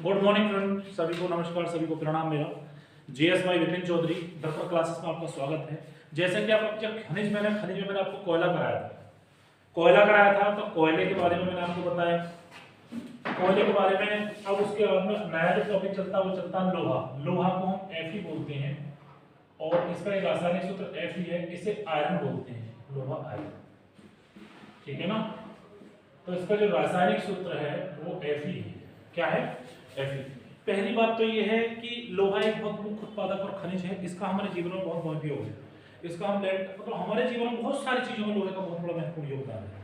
Good morning friend, सभी को नमस्कार, सभी को प्रणाम। मेरा जीएस भाई विपिन चौधरी दर्पण क्लासेस में आपका स्वागत है। जैसे कि आप जब खनिज में मैंने आपको कोयला कराया था तो कोयले के बारे में मैंने आपको बताया। कोयले के बारे में अब उसके बाद में नया जो टॉपिक चलता है वो चलता है लोहा को हम Fe बोलते हैं और इसका एक रासायनिक सूत्र Fe है, इसे आयरन बोलते हैं, लोहा आयरन। ठीक है ना। तो इसका जो रासायनिक सूत्र है वो Fe है। क्या है? Fe। पहली बात तो ये है कि लोहा एक बहुत मुख्य उत्पादक और खनिज है। इसका हमारे जीवन में बहुत उपयोग है। इसका हम मतलब हमारे जीवन में बहुत सारी चीजों में लोहे का बहुत बड़ा महत्वपूर्ण योगदान है।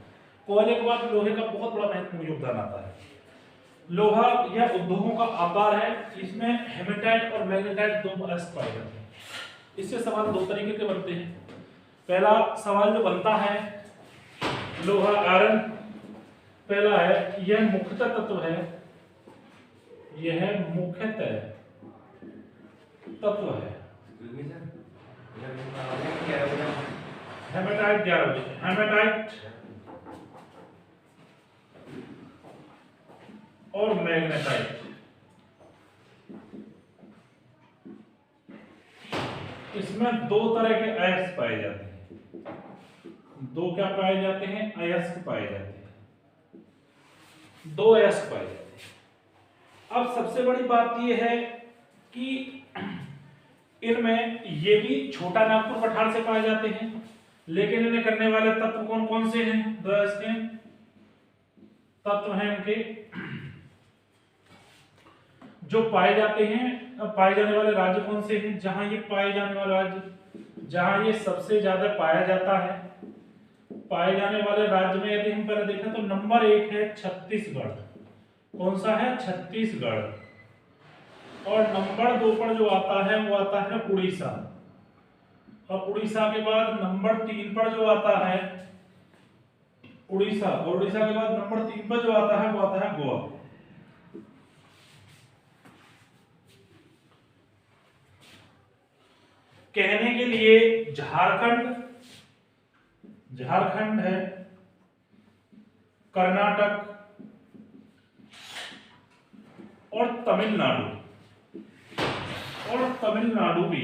कोयले के बाद लोहे का बहुत बड़ा महत्वपूर्ण योगदान आता है। लोहा यह उद्योगों का आकार है। इसमें हेमेटाइट और मैग्नेटाइट दो अयस्क पाए जाते हैं। इससे सवाल दो तरीके के बनते हैं। पहला सवाल जो बनता है लोहा आयरन, पहला है यह मुख्यतः तत्व है, यह मुख्यतः तत्व है। हेमेटाइट 11 बजे, हेमेटाइट और मैग्नेटाइट, इसमें दो तरह के अयस्क पाए जाते हैं। दो क्या पाए जाते हैं? अयस्क पाए जाते हैं। दो अयस्क पाए जाते हैं। अब सबसे बड़ी बात यह है कि इनमें ये भी छोटा नागपुर पठार से पाए जाते हैं, लेकिन इन्हें करने वाले तत्व कौन कौन से हैं? दो अयस्क के तत्व हैं इनके जो पाए जाते हैं। पाए जाने वाले राज्य कौन से हैं? जहां ये पाए जाने वाले राज्य, जहां ये सबसे ज्यादा पाया जाता है, पाए जाने वाले राज्य में यदि हम पहले देखें तो नंबर 1 है छत्तीसगढ़। कौन सा है? छत्तीसगढ़। और नंबर 2 पर जो आता है वो आता है उड़ीसा। और उड़ीसा के बाद नंबर 3 पर जो आता है उड़ीसा, और उड़ीसा के बाद नंबर 3 पर जो आता है वो आता है गोवा। कहने के लिए झारखंड है, कर्नाटक और तमिलनाडु भी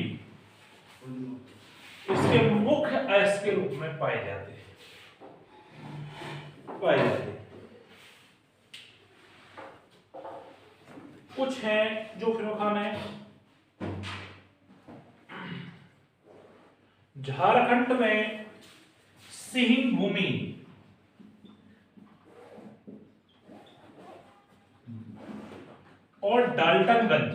इसके मुख्य अयस्क के रूप में पाए जाते हैं। कुछ हैं जो फिनोखान है। झारखंड में सिंह भूमि और डाल्टनगंज,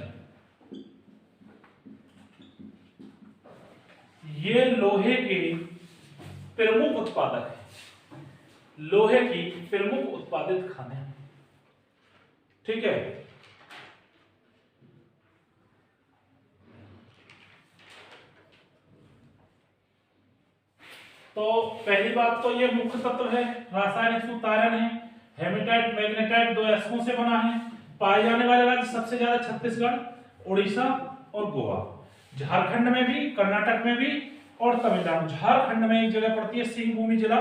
ये लोहे के प्रमुख उत्पादक हैं। लोहे की प्रमुख उत्पादित खाने हैं। ठीक है। तो पहली बात तो ये मुख्य तत्व है, रासायनिक सूत्र आयरन है, हेमेटाइट मैग्नेटाइट दो अयस्कों से बना है। पाए जाने वाले राज्य सबसे ज्यादा छत्तीसगढ़, उड़ीसा और गोवा। झारखंड में भी, कर्नाटक में भी और तमिलनाडु। झारखंड में एक जगह पड़ती है सिंहभूमि जिला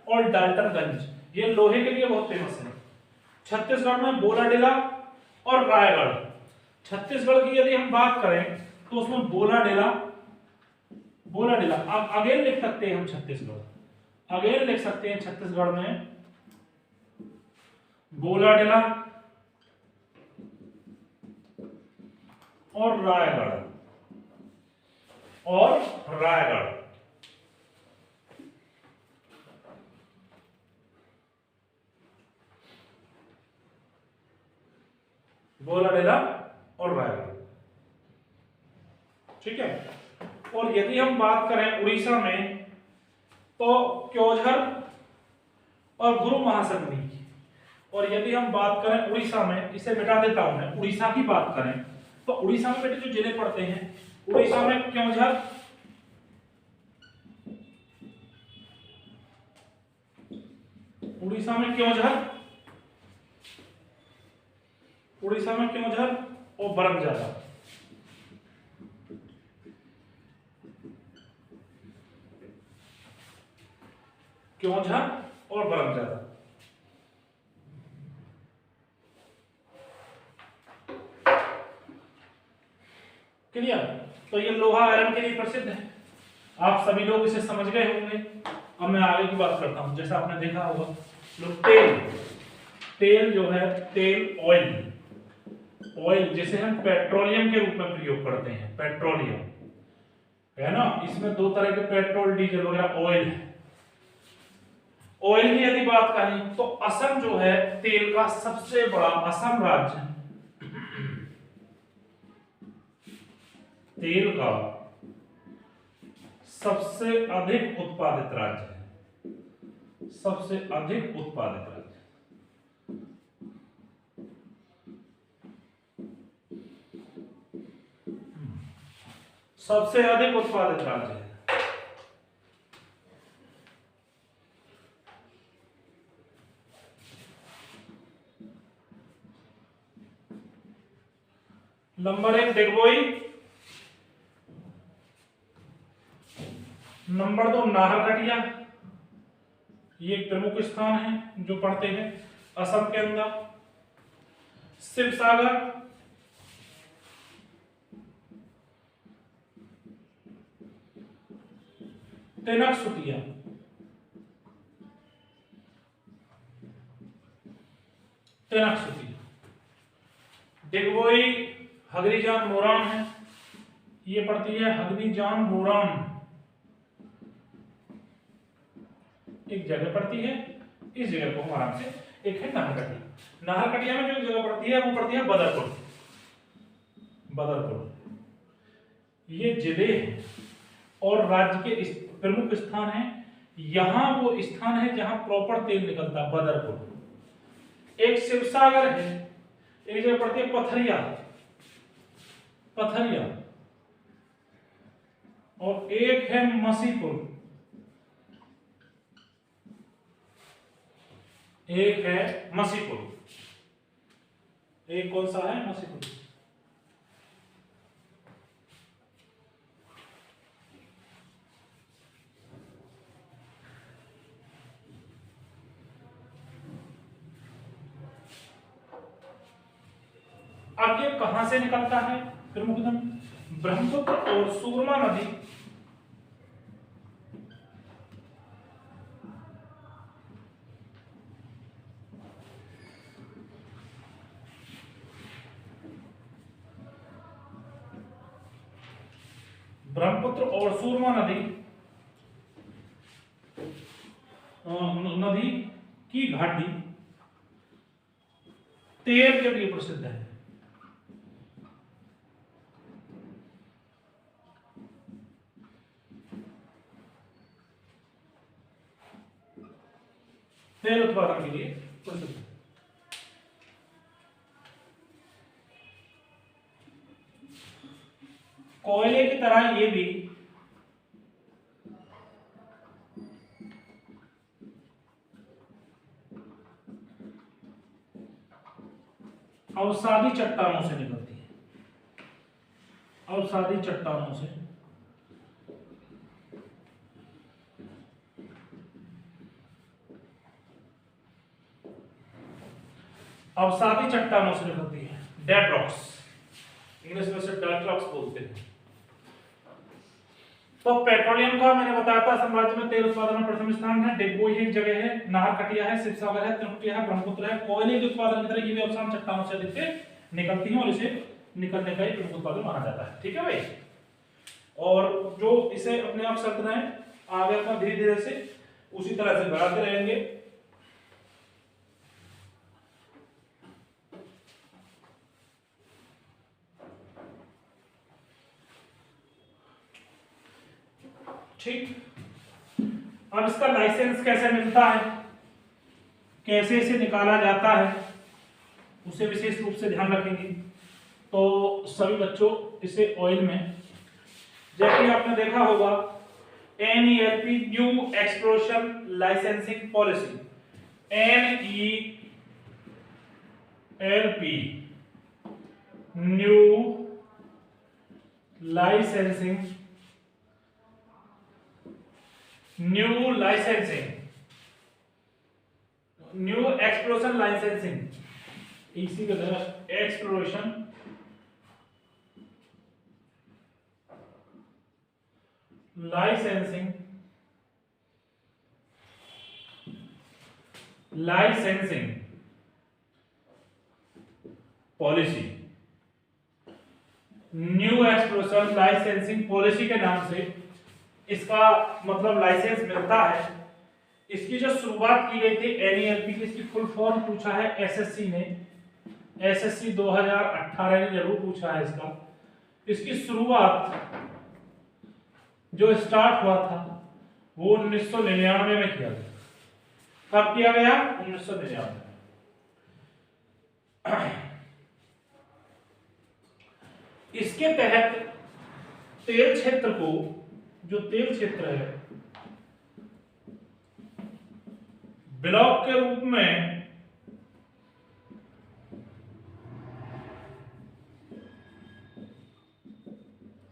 और डाल्टनगंज, ये लोहे के लिए बहुत फेमस है। छत्तीसगढ़ में बोलाडेला और रायगढ़। छत्तीसगढ़ की यदि हम बात करें तो उसमें बोलाडेला, अब अगेन लिख सकते हैं हम छत्तीसगढ़, अगेन लिख सकते हैं छत्तीसगढ़ में बोलाडेला और रायगढ़ बोलाडेला और रायगढ़। ठीक है। और यदि हम बात करें उड़ीसा में तो क्योंझर और गुरु महासंगनी की। और यदि हम बात करें उड़ीसा में, इसे मिटा देता हूं मैं, उड़ीसा की बात करें तो उड़ीसा में बेटे जो जिले पड़ते हैं, उड़ीसा में क्योंझर, उड़ीसा में क्योंझर और बरमजादा। क्योंझर और बरमजादा। क्लियर। तो ये लोहा आयरन के लिए प्रसिद्ध है, आप सभी लोग इसे समझ गए होंगे। अब मैं आगे की बात करता हूं। जैसा आपने देखा होगा लोग तेल जो है, तेल ऑयल जिसे हम पेट्रोलियम के रूप में प्रयोग करते हैं, पेट्रोलियम है ना, इसमें दो तरह के पेट्रोल डीजल वगैरह ऑयल है। ऑयल की यदि बात करें तो असम जो है तेल का सबसे बड़ा, असम राज्य तेल का सबसे अधिक उत्पादित राज्य है, सबसे अधिक उत्पादित राज्य, सबसे अधिक उत्पादित राज्य है। नंबर 1 दिग्बोई, नंबर 2 नाहरकटिया, ये प्रमुख स्थान है जो पड़ते हैं असम के अंदर। शिवसागर, तेनकसुटिया, दिग्बोई हगरीजान बोरान है, ये पड़ती है हगरीजान बोरान, एक जगह पड़ती है, इस जगह को हम आराम से, एक है नाहरकटिया। नाहरकटिया में जो जगह पड़ती है वो पड़ती है बदरपुर, ये जिले हैं और राज्य के प्रमुख स्थान है। यहां वो स्थान है जहां प्रॉपर तेल निकलता है, बदरपुर। एक शिवसागर है, एक जगह पड़ती है पथरिया, और एक है मसीपुर, एक है मसीपुर। एक कौन सा है? मसीपुर। अब ये कहां से निकलता है? प्रमुख नदी ब्रह्मपुत्र और सूरमा नदी ब्रह्मपुत्र और सूरमा नदी की घाटी तेल के लिए प्रसिद्ध है। तेल उत्पादन के लिए प्रसिद्ध है। कोयले की तरह ये भी अवसादी चट्टानों से निकलती है, अवसादी चट्टानों से। अवसादी चट्टानों से निकलती है, डेड रॉक्स, इंग्लिश में से डेड रॉक्स बोलते हैं। तो पेट्रोलियम का मैंने बताया था असम राज्य में तेल उत्पादन में प्रथम स्थान है। डिगबोई एक जगह है, नाहरकटिया है, शिवसागर है, तेनकसुटिया है, ब्रह्मपुत्र है। कोयले के उत्पादन की तरह ये भी अवसाद चट्टानों से अधिक निकलती हैं और इसे निकलने का एक प्रमुख उत्पादन माना जाता है। ठीक है भाई। और जो इसे अपने आप चलते हैं आगे अपना धीरे धीरे से उसी तरह से बढ़ाते रहेंगे। ठीक, अब इसका लाइसेंस कैसे मिलता है, कैसे इसे निकाला जाता है, उसे विशेष रूप से ध्यान रखेंगे। तो सभी बच्चों इसे ऑयल में, जैसे आपने देखा होगा NELP new exploration licensing policy, NELP new licensing, new exploration licensing, इसी के तरह exploration licensing licensing policy, new explosion licensing policy के नाम से इसका मतलब लाइसेंस मिलता है। इसकी जो शुरुआत की गई थी एनईएलपी की, इसकी फुल फॉर्म पूछा है एसएससी ने, एसएससी 2018 ने जरूर पूछा है इसका। इसकी शुरुआत जो स्टार्ट हुआ था वो 1999 में किया गया। कब किया गया? 1999। इसके तहत तेल क्षेत्र को, जो तेल क्षेत्र है, ब्लॉक के रूप में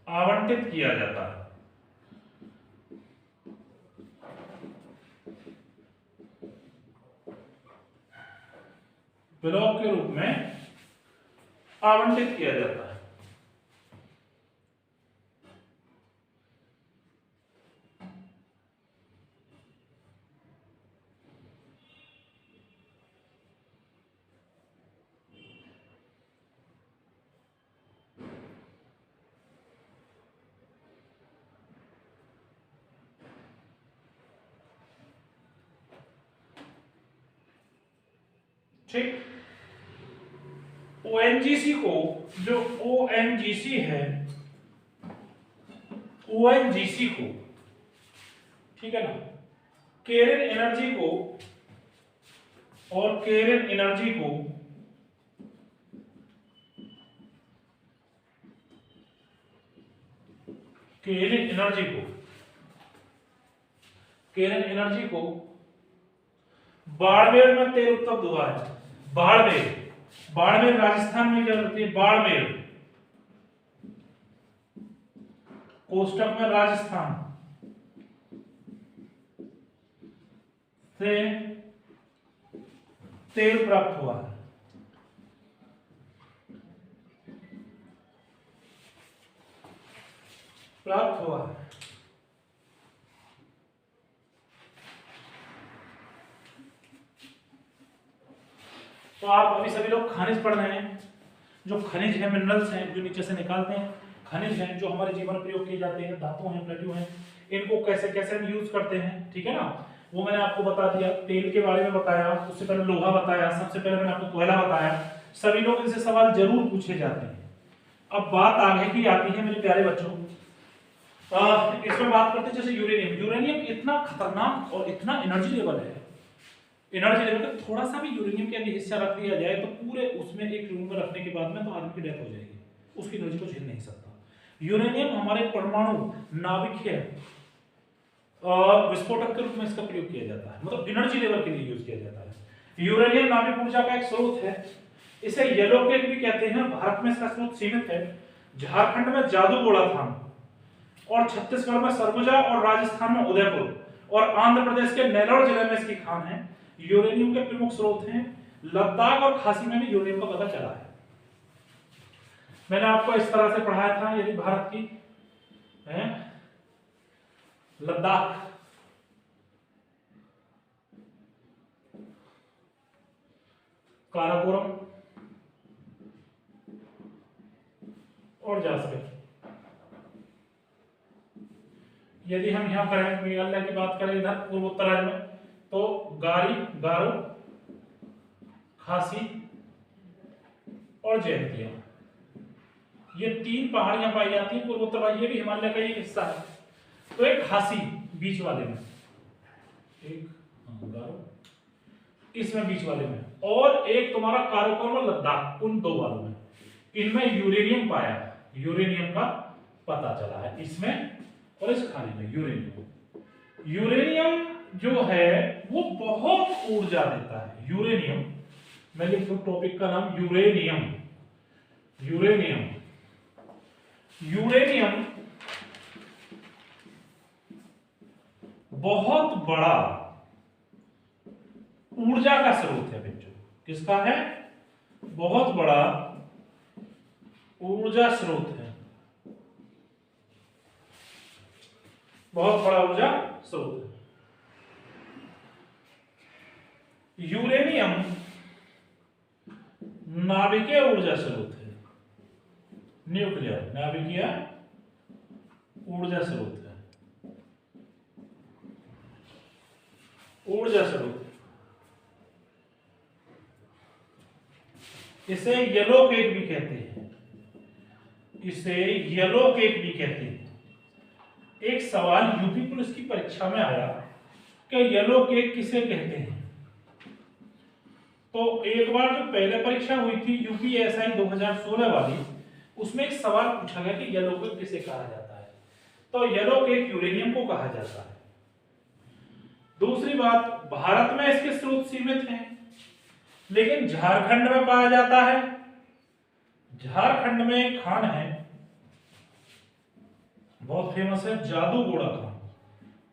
आवंटित किया जाता है। ब्लॉक के रूप में आवंटित किया जाता है। ठीक, ओएनजीसी को, जो ओएनजीसी है, ओएनजीसी को, ठीक है ना, केरिन एनर्जी को, और केरिन एनर्जी को केरिन एनर्जी को केरिन एनर्जी को बाड़मेर में तेल उपलब्ध हुआ है। बाड़मेर, बाड़मेर राजस्थान में क्या होती है? बाड़मेर, कोष्टक में राजस्थान से तेल प्राप्त हुआ है। प्राप्त हुआ है। तो आप अभी सभी लोग खनिज पढ़ रहे हैं। जो खनिज है, मिनरल्स हैं, जो नीचे से निकालते हैं, खनिज हैं जो हमारे जीवन में प्रयोग किए जाते हैं, धातु हैं, प्लेटू हैं, इनको कैसे कैसे हम यूज करते हैं, ठीक है ना, वो मैंने आपको बता दिया। तेल के बारे में बताया, उससे पहले लोहा बताया, सबसे पहले मैंने आपको कोयला बताया। सभी लोग इनसे सवाल जरूर पूछे जाते हैं। अब बात आगे की आती है मेरे प्यारे बच्चों, इसमें बात करते हैं जैसे यूरेनियम। यूरेनियम इतना खतरनाक और इतना एनर्जी लेवल है, एनर्जी लेवल का थोड़ा सा भी यूरेनियम के अंदर हिस्सा रख दिया जाए तो पूरे उसमें एक रूम में रखने के बाद में तो आदमी की डेथ हो जाएगी, उसकी एनर्जी को झेल नहीं सकता। यूरेनियम हमारे परमाणु नाभिकीय विस्फोटक के रूप में इसका प्रयोग किया जाता है, मतलब एनर्जी लेवल के लिए यूज किया जाता है। यूरेनियम नाभिक ऊर्जा का एक स्रोत है। इसे येलो केक भी कहते हैं। भारत में इसका स्रोत सीमित है। झारखंड में जादूगोड़ा था, और छत्तीसगढ़ में सरगुजा, और राजस्थान में उदयपुर, और आंध्र प्रदेश के नेल्लोर जिले में इसकी खान है। यूरेनियम के प्रमुख स्रोत हैं। लद्दाख और खासी में भी यूरेनियम का पता चला है। मैंने आपको इस तरह से पढ़ाया था, यदि भारत की है लद्दाख, काराकोरम और जासकर। यदि हम यहां करें, मेघालय की बात करें, इधर पूर्वोत्तर राज्य में, तो गारी, गारो, खासी और जयंतिया, ये तीन पहाड़ियां पाई जाती हैं पूर्वोत्तर राज्य। ये भी हिमालय का ही हिस्सा है। तो एक खासी बीच वाले में, एक गारो इसमें बीच वाले में, और एक तुम्हारा काराकोरम और लद्दाख, उन दो वालों में, इनमें यूरेनियम पाया, यूरेनियम का पता चला है इसमें और इस खाने में। यूरेनियम जो है वो बहुत ऊर्जा देता है। यूरेनियम, मैं लिख दूं टॉपिक का नाम यूरेनियम। यूरेनियम यूरेनियम बहुत बड़ा ऊर्जा का स्रोत है बच्चों। किसका है? बहुत बड़ा ऊर्जा स्रोत है। बहुत बड़ा ऊर्जा स्रोत है। यूरेनियम नाभिकीय ऊर्जा स्रोत है। न्यूक्लियर नाभिकीय ऊर्जा स्रोत है। ऊर्जा स्रोत, इसे येलो केक भी कहते हैं। इसे येलो केक भी कहते हैं। एक सवाल यूपी पुलिस की परीक्षा में आया कि येलो केक किसे कहते हैं। तो एक बार जो पहले परीक्षा हुई थी यूपीएसआई 2016 वाली, उसमें एक सवाल पूछा गया कि येलो केक किसे कहा जाता है। तो येलो केक यूरेनियम को कहा जाता है। दूसरी बात, भारत में इसके स्रोत सीमित हैं, लेकिन झारखंड में पाया जाता है। झारखंड में एक खान है, बहुत फेमस है, जादूगोड़ा खान।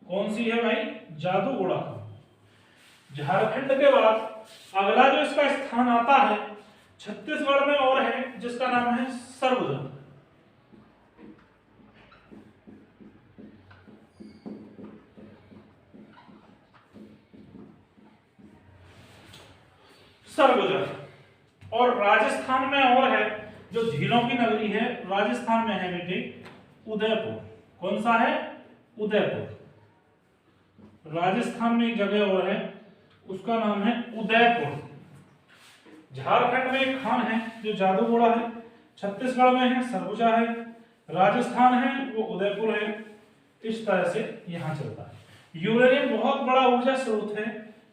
कौन सी है भाई? जादूगोड़ा खान। झारखंड के बाद अगला जो इसका स्थान आता है छत्तीसगढ़ में और है, जिसका नाम है सरगुजा। सरगुजा। और राजस्थान में और है, जो झीलों की नगरी है, राजस्थान में है बेटे उदयपुर। कौन सा है? उदयपुर। राजस्थान में एक जगह और है, उसका नाम है उदयपुर। झारखंड में एक खान है जो जादूगोड़ा है, छत्तीसगढ़ में है सरगुजा है, राजस्थान है वो उदयपुर है। इस तरह से यहां चलता है। यूरेनियम बहुत बड़ा ऊर्जा स्रोत है,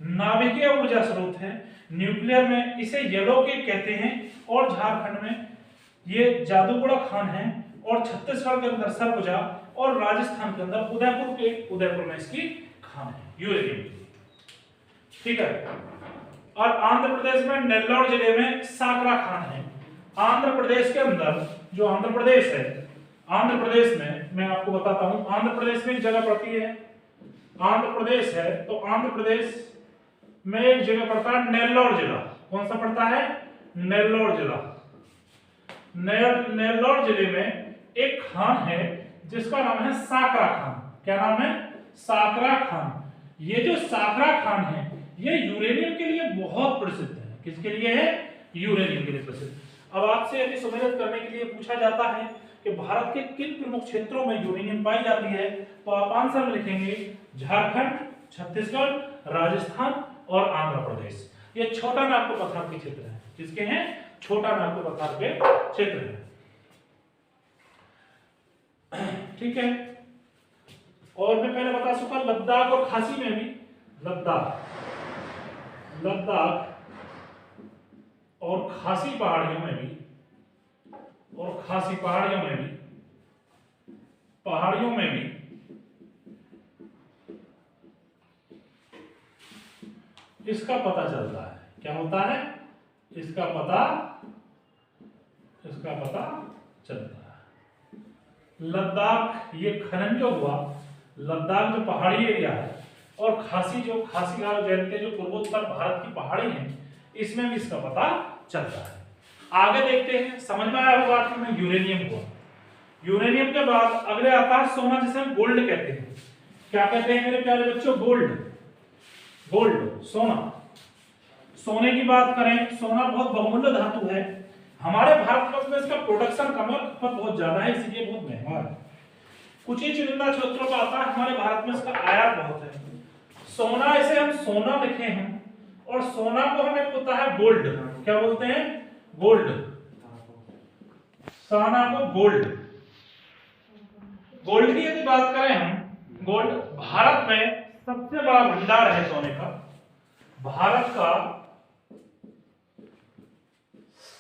नाभिकीय ऊर्जा स्रोत है। न्यूक्लियर में इसे येलो केक कहते हैं, और झारखंड में ये जादूगोड़ा खान है, और छत्तीसगढ़ के अंदर सरगुजा, और राजस्थान के अंदर उदयपुर में इसकी खान है यूरेनियम की। ठीक है। और आंध्र प्रदेश में नेल्लोर जिले में साकरा खान है। आंध्र प्रदेश के अंदर जो आंध्र प्रदेश है, आंध्र प्रदेश में मैं आपको बताता हूं, आंध्र प्रदेश में एक जगह पड़ती है, आंध्र प्रदेश है तो आंध्र प्रदेश में एक जगह पड़ता है नेल्लोर जिला। कौन सा पड़ता है? नेल्लोर जिला। नेल्लोर जिले में एक खान है जिसका नाम है साकरा खान। क्या नाम है? साकरा खान। ये जो साकरा खान है ये यूरेनियम के लिए बहुत प्रसिद्ध है। किसके लिए है? यूरेनियम के लिए प्रसिद्ध। अब आपसे यदि सुमेलित करने के लिए पूछा जाता है कि भारत के किन प्रमुख क्षेत्रों में यूरेनियम पाई जाती है, तो आप आंसर में लिखेंगे झारखंड, छत्तीसगढ़, राजस्थान और आंध्र प्रदेश। ये छोटा नागपुर पठार के क्षेत्र है। किसके हैं? छोटा नागपुर पठार के क्षेत्र है। ठीक है। और मैं पहले बता चुका लद्दाख और खासी में भी, लद्दाख और खासी पहाड़ियों में भी, पहाड़ियों में भी इसका पता चलता है। क्या होता है? इसका पता चलता है। लद्दाख ये खनन जो हुआ, लद्दाख जो पहाड़ी एरिया है, और खासी गारो जयंती जो पूर्वोत्तर भारत की पहाड़ी है, इसमें भी इसका पता चलता है। आगे देखते हैं। समझ में आया होगा आपको में यूरेनियम हुआ। यूरेनियम के बाद अगले आता है सोना, जिसे हम गोल्ड कहते हैं। क्या कहते हैं मेरे प्यारे बच्चों? गोल्ड, सोना। सोने की बात करें, सोना बहुत बहुमूल्य धातु है। हमारे भारत में इसका प्रोडक्शन कम और खपत बहुत ज्यादा है, इसलिए बहुत महंगा है। कुछ ही चुनिंदा क्षेत्रों पर आता है। हमारे भारत में इसका आयात बहुत है। सोना, इसे हम सोना लिखे हैं, और सोना को हमें पता है गोल्ड। क्या बोलते हैं? गोल्ड। सोना को गोल्ड। गोल्ड की यदि बात करें हम, गोल्ड भारत में सबसे बड़ा भंडार है सोने का। भारत का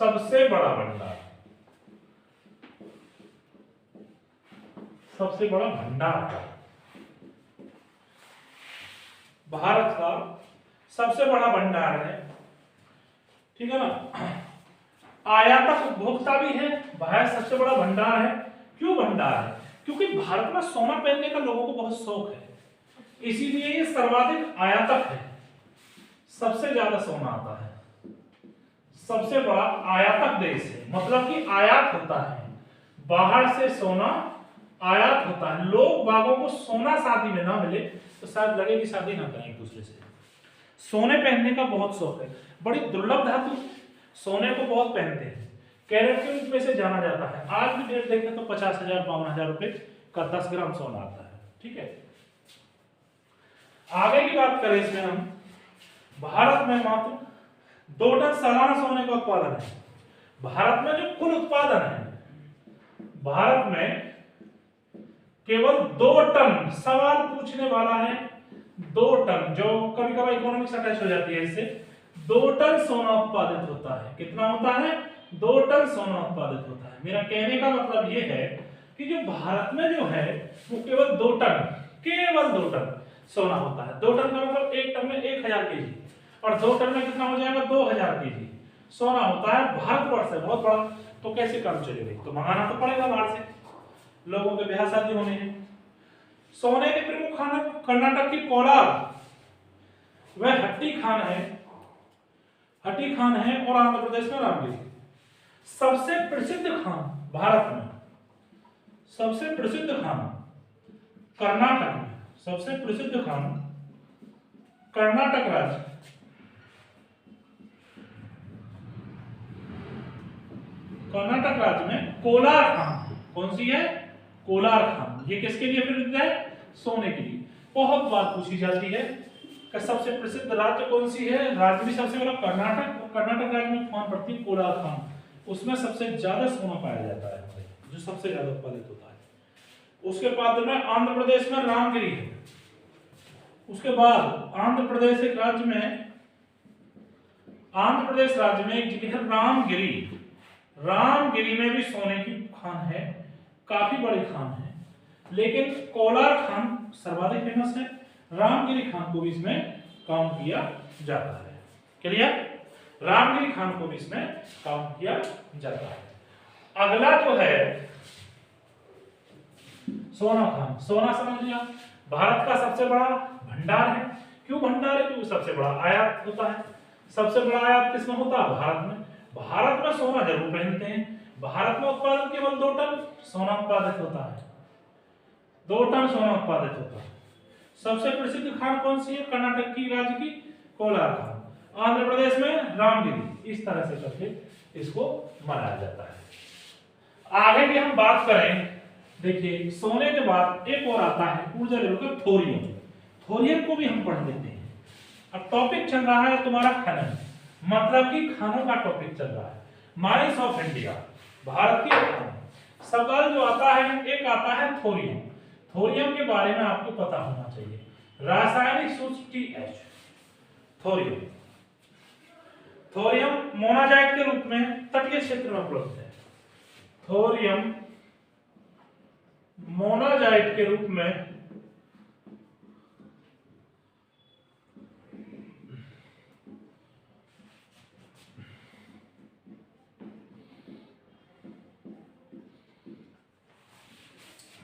सबसे बड़ा भंडार है। भारत का सबसे बड़ा भंडार है। ठीक है ना। आयातक उपभोक्ता भी है, बाहर सबसे बड़ा भंडार है। क्यों भंडार है? क्योंकि भारत में सोना पहनने का लोगों को बहुत शौक है, इसीलिए ये सर्वाधिक आयातक है। सबसे ज्यादा सोना आता है, सबसे बड़ा आयातक देश है। मतलब कि आयात होता है, बाहर से सोना आयात होता है। लोग बागों को सोना शादी में ना मिले तो शायद लगे कि शादी ना करें एक दूसरे से। सोने पहनने का बहुत शौक है, बड़ी दुर्लभ धातु, सोने को बहुत पहनते हैं, कैरेट के रूप में से जाना जाता है। आज भी रेट देखें तो 50,000 52,000 रुपए का 10 ग्राम सोना आता है। ठीक है, आगे की बात करें इसमें हम, भारत में मात्र 2 टन सालाना सोने का उत्पादन है। भारत में जो कुल उत्पादन है, भारत में केवल 2 टन, सवाल पूछने वाला है 2 टन, जो कभी कभी इकोनॉमिक्स अटैच हो जाती है इससे, 2 टन सोना उत्पादित होता है। कितना होता है? 2 टन सोना उत्पादित होता है। मेरा कहने का मतलब यह है कि जो भारत में जो है वो केवल 2 टन, केवल 2 टन सोना होता है। 2 टन का मतलब 1 टन में 1000 केजी, और 2 टन में कितना हो जाएगा? 2000 केजी सोना होता है। भारतवर्ष है बहुत बड़ा, तो कैसे काम चलेगा? तो मंगाना तो पड़ेगा बाहर से, लोगों के ब्याह शादी होने हैं। सोने के प्रमुख खान है कर्नाटक की कोलार, वह हट्टी खान है, हट्टी खान है, और आंध्र प्रदेश में रामगिरी। सबसे प्रसिद्ध खान भारत में, सबसे प्रसिद्ध खान कर्नाटक में, सबसे प्रसिद्ध खान कर्नाटक राज्य, कर्नाटक राज्य में कोलार खान। कौन सी है? कोलार खान। ये किसके लिए प्रसिद्ध है? सोने के लिए। बहुत बार पूछी जाती है कि सबसे प्रसिद्ध राज्य कौन सी है? राज्य भी सबसे बड़ा कर्नाटक, और कर्नाटक राज्य में खान पड़ती है कोलार खान, उसमें सबसे ज्यादा सोना पाया जाता है, जो सबसे ज्यादा उत्पादित होता है। उसके बाद में आंध्र प्रदेश में रामगिरी है। उसके बाद आंध्र प्रदेश एक राज्य में, आंध्र प्रदेश राज्य में एक जगह है रामगिरी। रामगिरी में भी सोने की खान है, काफी बड़ी खान है, लेकिन कोलार खान सर्वाधिक फेमस है। रामगिरी खान को भी इसमें काउंट किया जाता है। क्लियर? रामगिरी खान को भी इसमें काउंट किया जाता है। अगला जो है सोना खान। सोना समझ लिया, भारत का सबसे बड़ा भंडार है। क्यों भंडार है? क्योंकि सबसे बड़ा आयात होता है। सबसे बड़ा आयात किसमें होता है? भारत में। भारत में सोना जरूर पहनते हैं। भारत में उत्पादन केवल 2 टन सोना उत्पादित होता है, 2 टन सोना उत्पादित होता है। सबसे प्रसिद्ध खान कौन सी है? कर्नाटक की राज्य की कोलार खान, आंध्र प्रदेश में रामगिरी। इस तरह से करके इसको मनाया जाता है। आगे भी हम बात करें, देखिए सोने के बाद एक और आता है ऊर्जा लेवल का थोरियम। थोरियम को भी हम पढ़ लेते हैं। अब टॉपिक चल रहा है तुम्हारा खनन, मतलब कि खानों का टॉपिक चल रहा है। माइंस ऑफ इंडिया, भारतीय खान। सवाल जो आता है, एक आता है थोरियम। थोरियम के बारे में आपको पता होना चाहिए। रासायनिक सूत्र TH। थोरियम, थोरियम मोनाजाइट के रूप में तटीय क्षेत्र में उपलब्ध है। थोरियम मोनाजाइट के रूप में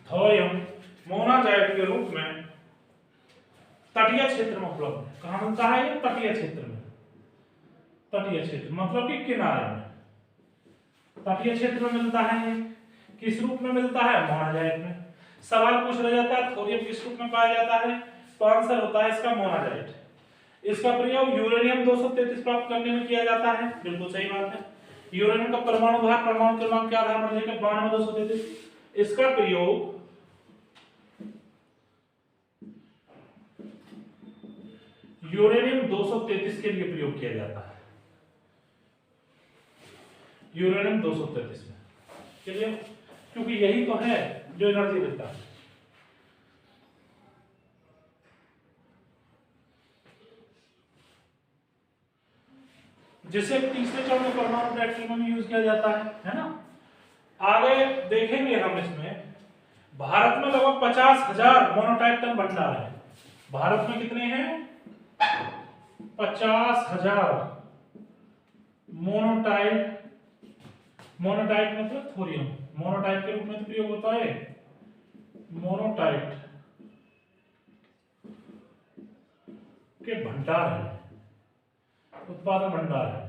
थोरियम मोनाजाइट के रूप में तटीय क्षेत्र में उपलब्ध है। कहां मिलता है ये? तटीय क्षेत्र में। तटीय क्षेत्र मतलब कि किनारे में, तटीय क्षेत्र में मिलता है। किस रूप में मिलता है? मोनाजाइट में। सवाल पूछा जाता है थोरियम किस रूप में पाया जाता है, तो आंसर होता है इसका मोनाजाइट। इसका प्रयोग यूरेनियम 233 प्राप्त करने में किया जाता है। बिल्कुल सही बात है। यूरेनियम का परमाणु भार परमाणु क्रमांक के आधार पर देखें 92,233। इसका प्रयोग यूरेनियम 233 के लिए प्रयोग किया जाता है। यूरेनियम 233 में, चलिए, क्योंकि यही तो है जो एनर्जी देता है। जिसे तीसरे चरण में परमाणु रिएक्टर में यूज किया जाता है ना। आगे देखेंगे हम इसमें, भारत में लगभग 50,000 मोनोटाइप टन भंडार है। भारत में कितने हैं? 50,000 मोनोटाइप। मोनोटाइप मतलब थोरियम, मोनोटाइप के रूप में तो प्रयोग होता है। मोनोटाइप के भंडार है, उत्पादन भंडार है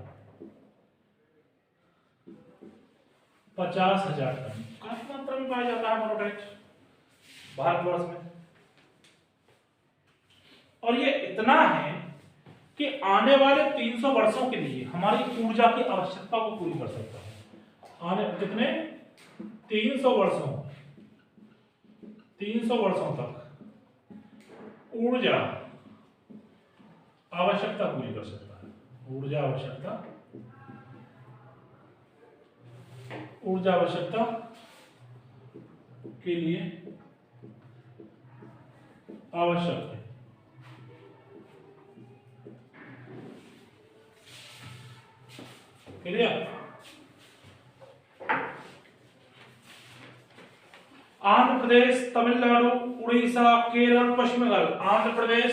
50,000 टन। काफी मात्रा में पाया जाता है मोनोटाइट। भारतवर्ष में। और ये इतना है कि आने वाले 300 वर्षों के लिए हमारी ऊर्जा की आवश्यकता को पूरी कर सकता है। आने कितने 300 वर्षों तक ऊर्जा आवश्यकता पूरी कर सकता है। ऊर्जा आवश्यकता के लिए आवश्यक है। क्लियर? आंध्र प्रदेश, तमिलनाडु, उड़ीसा, केरल, पश्चिम बंगाल। आंध्र प्रदेश,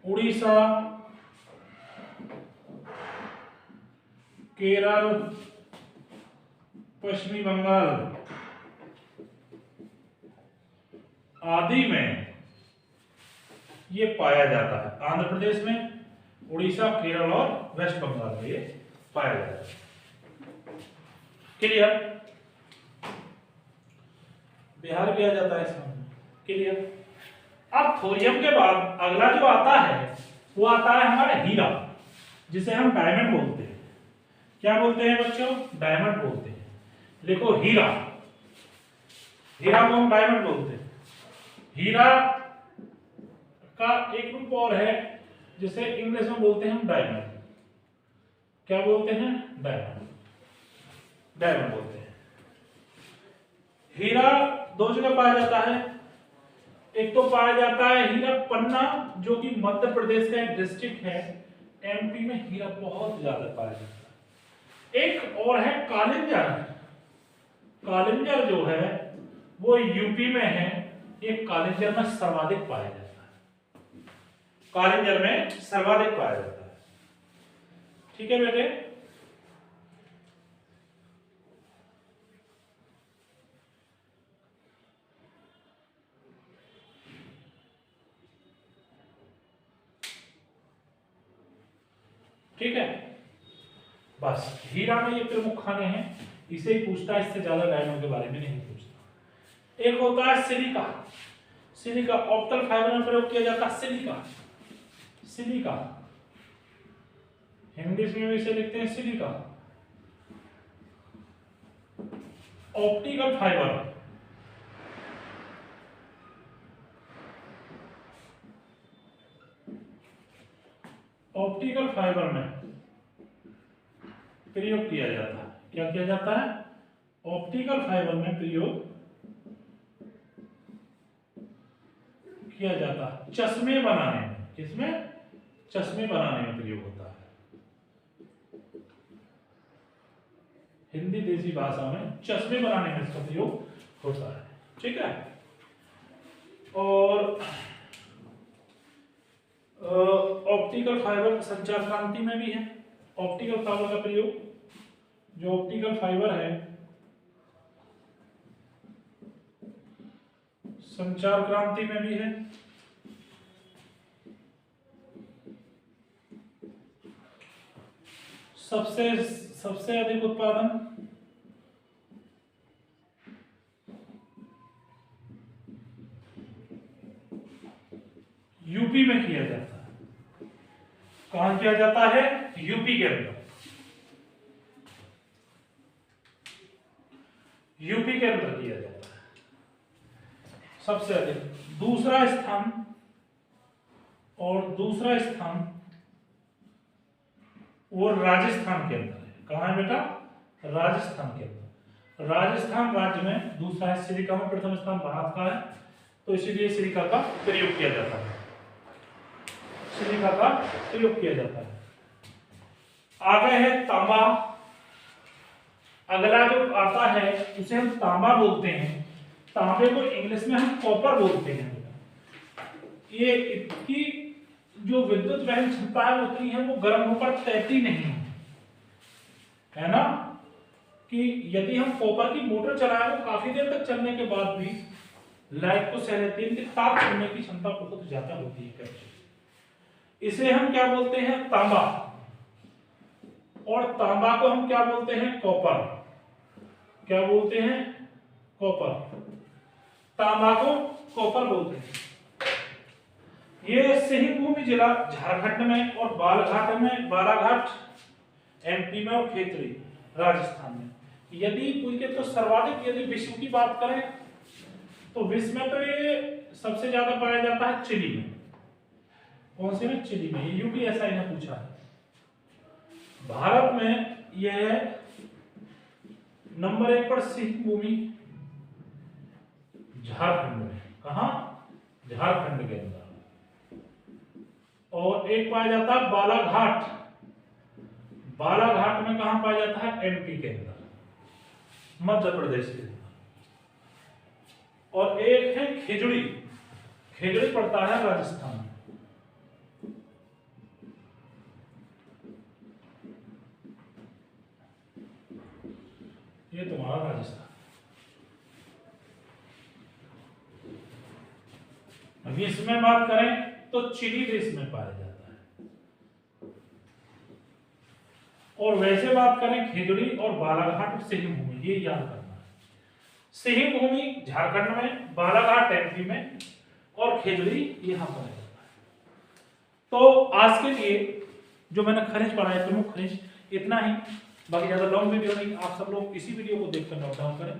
उड़ीसा, केरल, पश्चिमी बंगाल आदि में ये पाया जाता है। आंध्र प्रदेश में, उड़ीसा, केरल और वेस्ट बंगाल में ये पाया जाता है। क्लियर? बिहार भी आ जाता है इसमें। क्लियर? अब थोरियम के बाद अगला जो आता है वो आता है हमारा हीरा, जिसे हम डायमंड बोलते हैं। क्या बोलते हैं बच्चों? डायमंड बोलते हैं। देखो हीरा को हम डायमंड बोलते हैं। हीरा का एक रूप और है जिसे इंग्लिश में बोलते हैं हम डायमंड। क्या बोलते हैं? डायमंड बोलते हैं। हीरा दो जगह पाया जाता है। एक तो पाया जाता है हीरा पन्ना, जो कि मध्य प्रदेश का एक डिस्ट्रिक्ट है। एमपी में हीरा बहुत ज्यादा पाया जाता है। एक और है कालिंजर। कालिंजर जो है वो यूपी में है। ये कालिंजर में सर्वाधिक पाया जाता है। कालिंजर में सर्वाधिक पाया जाता है। ठीक है बेटे? ठीक है, बस हीरा में ये प्रमुख खाने हैं। इसे ही पूछता है, इससे ज्यादा डायमंड के बारे में नहीं पूछता। एक होता है सिलिका। सिलिका ऑप्टिकल फाइबर में प्रयोग किया जाता है। सिलिका हिंदी में भी इसे लिखते हैं सिलिका। ऑप्टिकल फाइबर में प्रयोग किया जाता है। क्या किया जाता है? ऑप्टिकल फाइबर में प्रयोग किया जाता है। चश्मे बनाने में, किसमें? चश्मे बनाने में प्रयोग होता है। हिंदी देसी भाषा में चश्मे बनाने में इसका प्रयोग होता है। ठीक है? और ऑप्टिकल फाइबर संचार क्रांति में भी है। ऑप्टिकल फाइबर का प्रयोग, जो ऑप्टिकल फाइबर है संचार क्रांति में भी है। सबसे अधिक उत्पादन यूपी में किया जाता है। कहां किया जाता है? यूपी के अंदर। यूपी के अंदर किया जाता है सबसे अधिक। दूसरा स्थान वो राजस्थान के अंदर है। कहां है बेटा? राजस्थान के अंदर। राजस्थान राज्य में दूसरा है। सिलिका में प्रथम स्थान भारत का है, तो इसीलिए सिलिका का प्रयोग किया जाता है। सिलिका का प्रयोग किया जाता है। आगे है तांबा। अगला जो आता है उसे हम तांबा बोलते हैं। तांबे को इंग्लिश में हम कॉपर बोलते हैं। ये इसकी जो विद्युत वहन क्षमता है उतनी है, वो गर्म होकर तैरती नहीं है ना। कि यदि हम कॉपर की मोटर चलाएं वो काफी देर तक चलने के बाद भी लाइट को सह लेती है, इनकी ताप छोड़ने की क्षमता बहुत ज्यादा होती है। इसे हम क्या बोलते हैं? तांबा। और तांबा को हम क्या बोलते हैं? कॉपर। क्या बोलते हैं? कॉपर। तांबा को कॉपर बोलते हैं। ये सिंहभूमि जिला झारखंड में और बालाघाट एमपी में और खेतड़ी राजस्थान में। यदि पूछे तो सर्वाधिक यदि विश्व की बात करें तो विश्व में तो ये सबसे ज्यादा पाया जाता है चिली में। कौन से में? चिली में। यूपीएसआई ने पूछा है। भारत में यह नंबर 1 पर सिंहभूमि झारखंड में। कहा? झारखंड के अंदर। और एक पाया जाता है बालाघाट। बालाघाट में कहां पाया जाता है? एमपी के अंदर, मध्य प्रदेश के अंदर। और एक है खेजड़ी। खेजड़ी पड़ता है राजस्थान में। ये तुम्हारा राजस्थान। अभी इसमें बात करें तो चिली देश में पाया जाता है। और वैसे बात करें खेजड़ी और बालाघाट सिंहभूमि, ये याद करना है। सिंहभूमि झारखंड में, बालाघाट एमपी में और खेजड़ी यहां पाया जाता है। तो आज के लिए जो मैंने खनिज पढ़ा है, प्रमुख खनिज, इतना ही। बाकी ज्यादा लॉन्ग वीडियो नहीं, आप सब लोग इसी वीडियो को देखकर नोट डाउन करें।